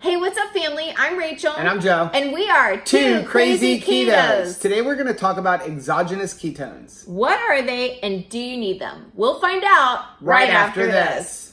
Hey, what's up, family? I'm Rachel. And I'm Joe. And we are Two Crazy Ketos. Today we're going to talk about exogenous ketones. What are they and do you need them? We'll find out right after this.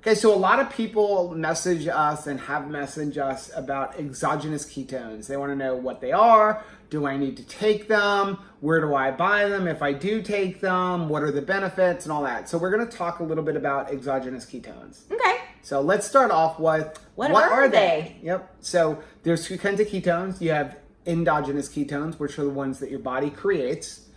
Okay, so a lot of people message us and have messaged us about exogenous ketones. They want to know what they are. Do I need to take them? Where do I buy them? If I do take them, what are the benefits and all that? So we're going to talk a little bit about exogenous ketones. Okay. So let's start off with what are they? Yep. So there's two kinds of ketones. You have endogenous ketones, which are the ones that your body creates.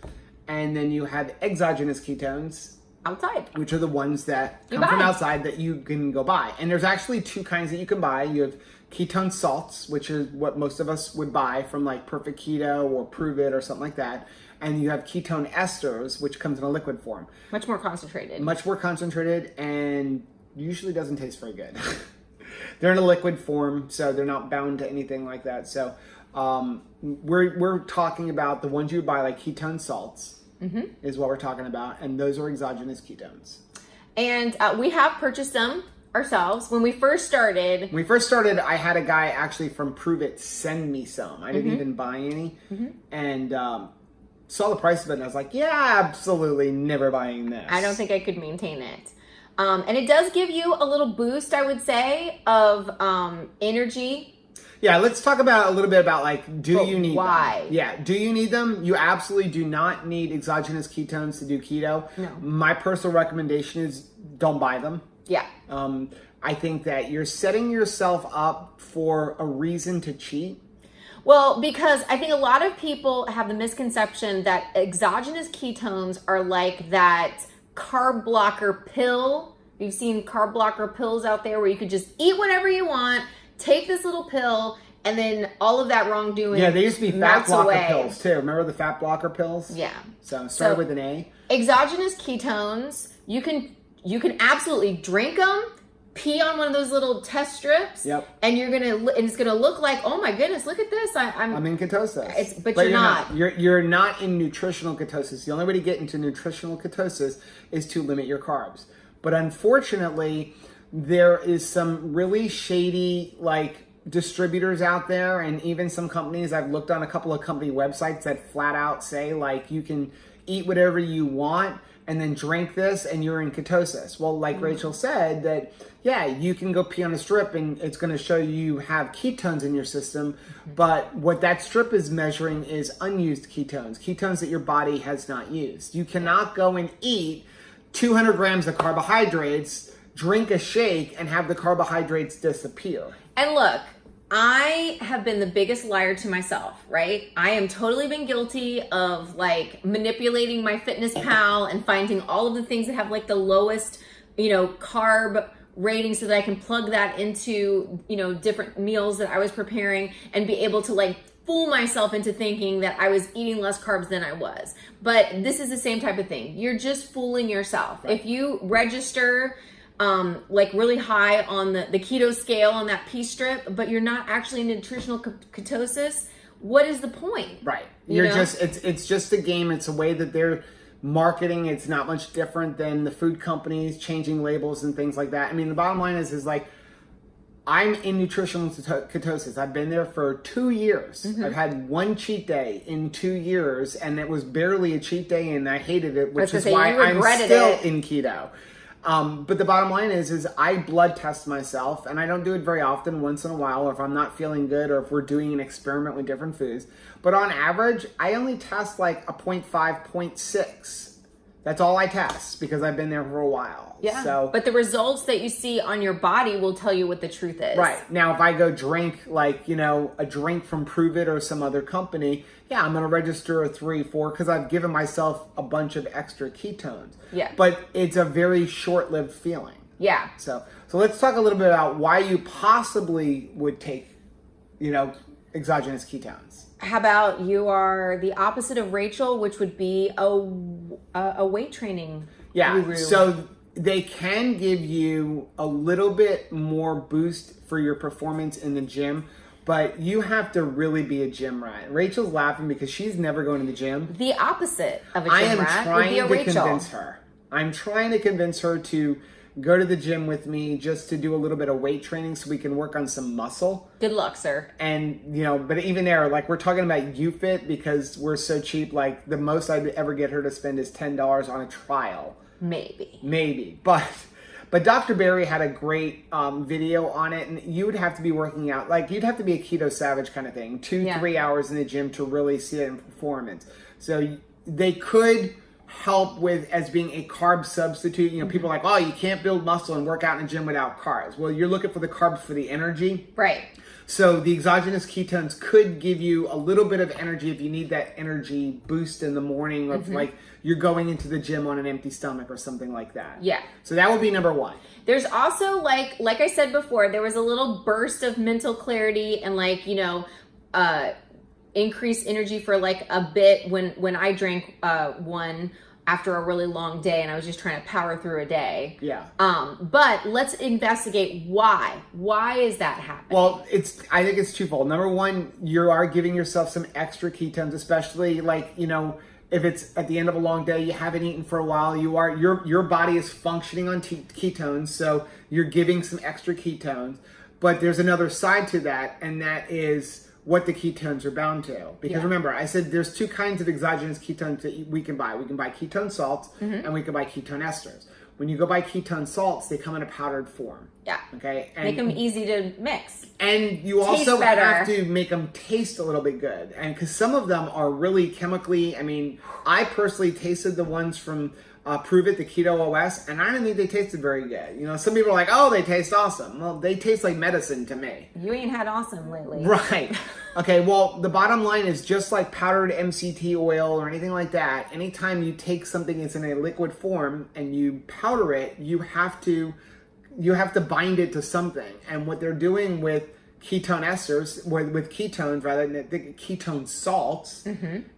And then you have exogenous ketones, outside, which are the ones that come from outside that you can go buy. And there's actually two kinds that you can buy. You have ketone salts, which is what most of us would buy from like Perfect Keto or Prove It or something like that. And you have ketone esters, which comes in a liquid form. Much more concentrated. Much more concentrated and usually doesn't taste very good. They're in a liquid form, so they're not bound to anything like that. So we're talking about the ones you would buy, like ketone salts. Is what we're talking about, and those are exogenous ketones. And we have purchased them ourselves. When we first started, I had a guy actually from Prove It send me some. I didn't even buy any, and saw the price of it, and I was like, yeah, absolutely never buying this. I don't think I could maintain it. And it does give you a little boost, I would say, of energy. Yeah, let's talk about a little bit about like, do you need why? them? Yeah, do you need them? You absolutely do not need exogenous ketones to do keto. No. My personal recommendation is don't buy them. Yeah. I think that you're setting yourself up for a reason to cheat. Well, because I think a lot of people have the misconception that exogenous ketones are like that carb blocker pill. You've seen carb blocker pills out there where you could just eat whatever you want, take this little pill, and then all of that wrongdoing. Yeah, they used to be fat blocker pills too. Remember the fat blocker pills? Yeah. So started with an A. Exogenous ketones, you can absolutely drink them, pee on one of those little test strips, and it's gonna look like, oh my goodness, look at this. I'm in ketosis. But you're not. You're not in nutritional ketosis. The only way to get into nutritional ketosis is to limit your carbs. But unfortunately, there is some really shady like distributors out there, and even some companies. I've looked on a couple of company websites that flat out say like you can eat whatever you want and then drink this and you're in ketosis. Well, like Rachel said, that yeah, you can go pee on a strip and it's going to show you have ketones in your system, but what that strip is measuring is unused ketones that your body has not used. You cannot go and eat 200 grams of carbohydrates, drink a shake, and have the carbohydrates disappear. And look, I have been the biggest liar to myself, right? I am totally been guilty of like manipulating my Fitness Pal and finding all of the things that have like the lowest, carb rating so that I can plug that into, different meals that I was preparing and be able to like fool myself into thinking that I was eating less carbs than I was. But this is the same type of thing. You're just fooling yourself. Right. If you register like really high on the keto scale on that pee strip, but you're not actually in nutritional ketosis, what is the point? Right. It's just a game. It's a way that they're marketing. It's not much different than the food companies changing labels and things like that. I mean, the bottom line is like, I'm in nutritional ketosis. I've been there for 2 years. I've had one cheat day in 2 years, and it was barely a cheat day, and I hated it, which is why I'm still in keto. But the bottom line is I blood test myself, and I don't do it very often, once in a while, or if I'm not feeling good, or if we're doing an experiment with different foods. But on average, I only test like a 0.5, 0.6. That's all I test because I've been there for a while. Yeah. But the results that you see on your body will tell you what the truth is. Right. Now, if I go drink like, a drink from Prove It or some other company, yeah, I'm going to register a 3, 4 because I've given myself a bunch of extra ketones. Yeah. But it's a very short-lived feeling. Yeah. So let's talk a little bit about why you possibly would take, exogenous ketones. How about you are the opposite of Rachel, which would be a weight training guru. So they can give you a little bit more boost for your performance in the gym, But you have to really be a gym rat. Rachel's laughing because she's never going to the gym. The opposite of a gym rat would be a Rachel. Convince her. I'm trying to convince her to go to the gym with me just to do a little bit of weight training so we can work on some muscle. Good luck, sir. And, but even there, like, we're talking about YouFit because we're so cheap. Like, the most I'd ever get her to spend is $10 on a trial. Maybe. But Dr. Berry had a great video on it, and you would have to be working out. Like, you'd have to be a keto savage kind of thing. 2-3 hours in the gym to really see it in performance. So they could help with as being a carb substitute. People are like, oh, you can't build muscle and work out in a gym without carbs. Well, you're looking for the carbs for the energy. Right. So the exogenous ketones could give you a little bit of energy if you need that energy boost in the morning of like you're going into the gym on an empty stomach or something like that. Yeah. So that would be number one. There's also like I said before, there was a little burst of mental clarity and increased energy for like a bit when I drank one after a really long day and I was just trying to power through a day. Yeah. But let's investigate why. Why is that happening? Well, I think it's twofold. Number one, you are giving yourself some extra ketones, especially if it's at the end of a long day, you haven't eaten for a while, your body is functioning on ketones, so you're giving some extra ketones. But there's another side to that, and that is what the ketones are bound to. Because remember, I said there's two kinds of exogenous ketones that we can buy. We can buy ketone salts and we can buy ketone esters. When you go buy ketone salts, they come in a powdered form. Yeah. Okay. And make them easy to mix. And you also have to make them taste a little bit good. And because some of them are really chemically, I personally tasted the ones from Prove It, the Keto OS, and I didn't think they tasted very good. Some people are like, oh, they taste awesome. Well, they taste like medicine to me. You ain't had awesome lately. Right. Okay, well, the bottom line is just like powdered MCT oil or anything like that, anytime you take something that's in a liquid form and you powder it, you have to bind it to something. And what they're doing with ketone esters, with ketones rather than the ketone salts,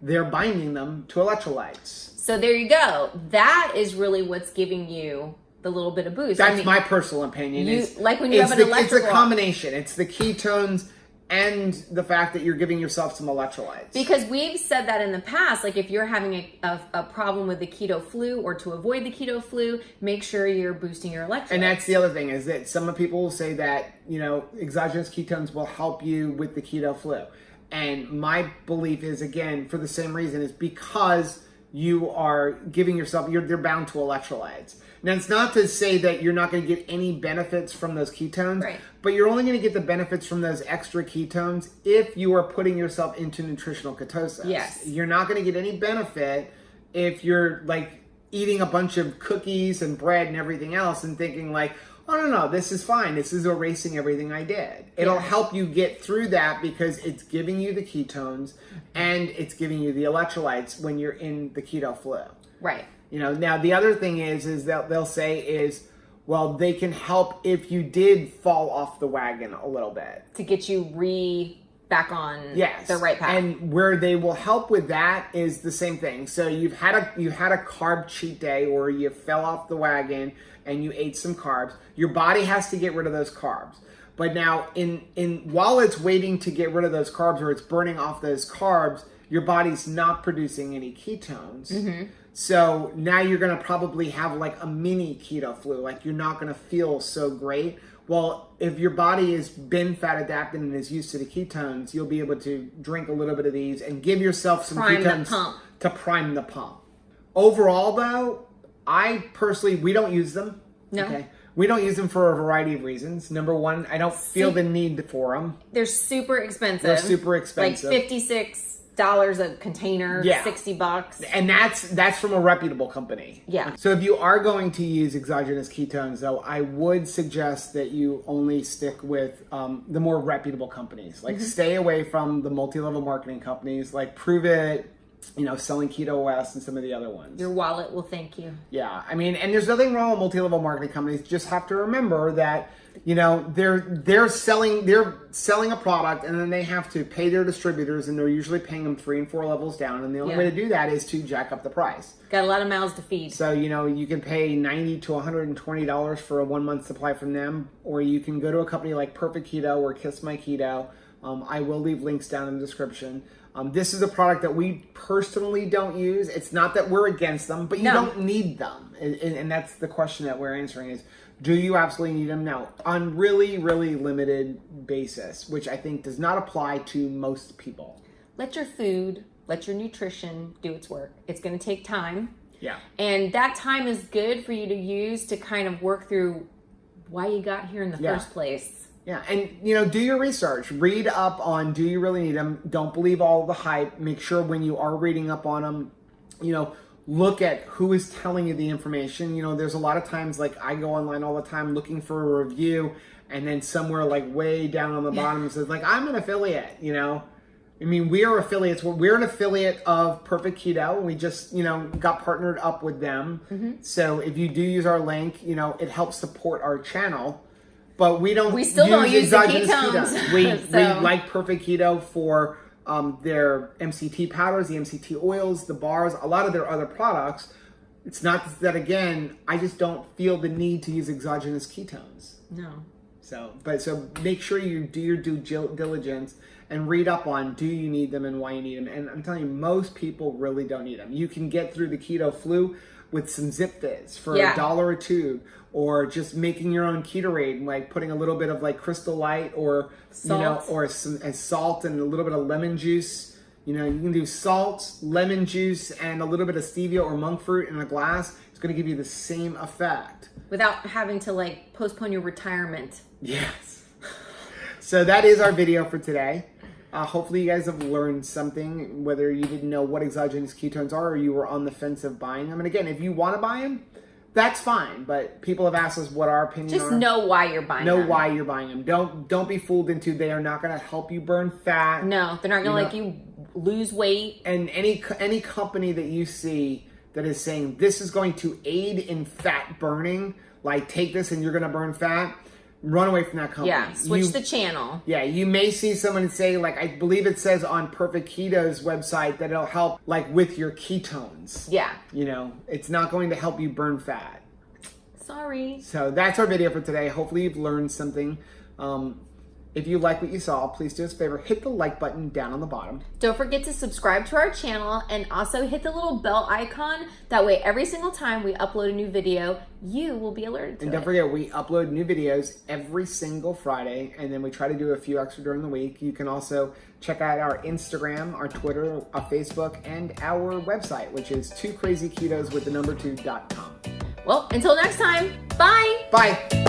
they're binding them to electrolytes. So there you go. That is really what's giving you the little bit of boost. That's my personal opinion. Like when you have an electrolyte. It's a combination. It's the ketones and the fact that you're giving yourself some electrolytes. Because we've said that in the past, like if you're having a problem with the keto flu or to avoid the keto flu, make sure you're boosting your electrolytes. And that's the other thing is that some people will say that, exogenous ketones will help you with the keto flu. And my belief is, again, for the same reason, is because you are giving yourself, they're bound to electrolytes. Now, it's not to say that you're not going to get any benefits from those ketones, right, but you're only going to get the benefits from those extra ketones if you are putting yourself into nutritional ketosis. Yes. You're not going to get any benefit if you're like eating a bunch of cookies and bread and everything else and thinking like, oh, no, this is fine. This is erasing everything I did. It'll help you get through that because it's giving you the ketones and it's giving you the electrolytes when you're in the keto flu. Right. Now the other thing is that they'll say is, well, they can help if you did fall off the wagon a little bit. To get you back on the right path. And where they will help with that is the same thing. So you had a carb cheat day or you fell off the wagon and you ate some carbs. Your body has to get rid of those carbs. But now while it's waiting to get rid of those carbs or it's burning off those carbs, your body's not producing any ketones. Mm-hmm. So now you're going to probably have like a mini keto flu. Like you're not going to feel so great. Well, if your body has been fat adapted and is used to the ketones, you'll be able to drink a little bit of these and give yourself some ketones to prime the pump. Overall, though, we don't use them. No. Okay? We don't use them for a variety of reasons. Number one, I don't feel the need for them. They're super expensive. Like $56 a container, $60. And that's from a reputable company. Yeah. So if you are going to use exogenous ketones, though, I would suggest that you only stick with the more reputable companies. Like stay away from the multi-level marketing companies like Prove It, selling Keto OS and some of the other ones. Your wallet will thank you. Yeah. And there's nothing wrong with multi-level marketing companies. Just have to remember that, they're selling a product and then they have to pay their distributors and they're usually paying them 3 and 4 levels down. And the only way to do that is to jack up the price. Got a lot of mouths to feed. So, you can pay $90 to $120 for a 1-month supply from them, or you can go to a company like Perfect Keto or Kiss My Keto I will leave links down in the description. This is a product that we personally don't use. It's not that we're against them, but you don't need them. And that's the question that we're answering is, do you absolutely need them? No, on really, really limited basis, which I think does not apply to most people. Let your food, let your nutrition do its work. It's going to take time. Yeah. And that time is good for you to use to kind of work through why you got here in the first place. Yeah, and do your research. Read up on, do you really need them? Don't believe all the hype. Make sure when you are reading up on them, look at who is telling you the information. There's a lot of times, like I go online all the time looking for a review, and then somewhere like way down on the bottom it says like, I'm an affiliate, I mean, we are affiliates. We're an affiliate of Perfect Keto. We just, got partnered up with them. Mm-hmm. So if you do use our link, it helps support our channel. But we still don't use exogenous ketones. We like Perfect Keto for their MCT powders, the MCT oils, the bars, a lot of their other products. It's not that, again, I just don't feel the need to use exogenous ketones. No. So make sure you do your due diligence and read up on, do you need them and why you need them. And I'm telling you, most people really don't need them. You can get through the keto flu with some Zip Fizz for $1 a tube, or just making your own Ketorade, like putting a little bit of like Crystal Light or salt. Or some salt and a little bit of lemon juice. You can do salt, lemon juice, and a little bit of stevia or monk fruit in a glass. It's going to give you the same effect without having to like postpone your retirement. Yes. So that is our video for today. Hopefully you guys have learned something, whether you didn't know what exogenous ketones are or you were on the fence of buying them. And again, if you want to buy them, that's fine. But people have asked us what our opinion Just know why you're buying them. Know why you're buying them. Don't be fooled into they are not going to help you burn fat. No, they're not going to let you lose weight. And any company that you see that is saying this is going to aid in fat burning, like take this and you're going to burn fat, run away from that company. Yeah, switch the channel. Yeah, you may see someone say, like, I believe it says on Perfect Keto's website that it'll help, like, with your ketones. Yeah. It's not going to help you burn fat. Sorry. So that's our video for today. Hopefully you've learned something. If you like what you saw, please do us a favor, hit the like button down on the bottom. Don't forget to subscribe to our channel and also hit the little bell icon. That way every single time we upload a new video, you will be alerted to it. And don't forget, we upload new videos every single Friday, and then we try to do a few extra during the week. You can also check out our Instagram, our Twitter, our Facebook, and our website, which is 2crazyketoswith2.com. Well, until next time, bye! Bye!